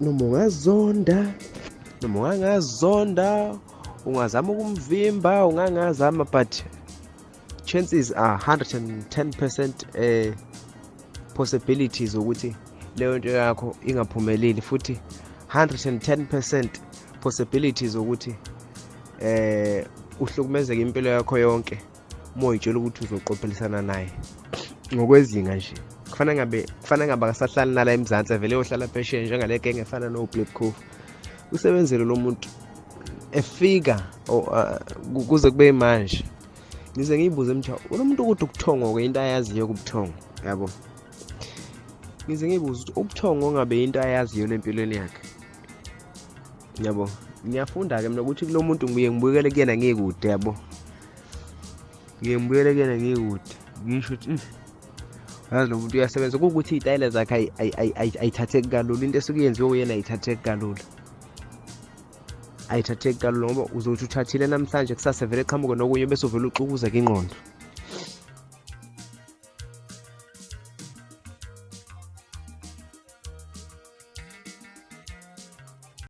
noma ungazonda ungazama ukumvimba ungangazama, but chances are 110% possibilities ukuthi leyo nto yakho ingaphumeleli, futhi 110% possibilities ukuthi uhlukumezeke impilo yakho yonke uma uyitshela ukuthi uzoqophelisana naye ngokwezinga nje. Kufanele ngabe akasahlali nala eMzansi, avele yohlala phesheya njengale genge efana no-Black Coffee. Usebenzele lo muntu efika kuze kube manje. Ngize ngiyibuze mtha unomuntu ukuthi ukuthongo into ayaziyo ukubuthongo, yabo. Ngize ngiyibuze ukuthi ubuthongo ngabe into ayaziyo lempilweni yakhe, yabo. Ngiyafunda ke mina ukuthi kulo muntu ngibuye ngibukele kuyena ngikude, yabo. Ngiyembuyele kuyena ngikude ngisho ukuthi yazi lo muntu uyasebenza, ukuthi izitayile zakhe ayithatheki kalula, into esuke yenziwe uyena ayithatheki kalula, ngoba uzothi uthathile namhlanje kusasa vele qhamuke nokunye bese uvela uxukuza ke ingqondo.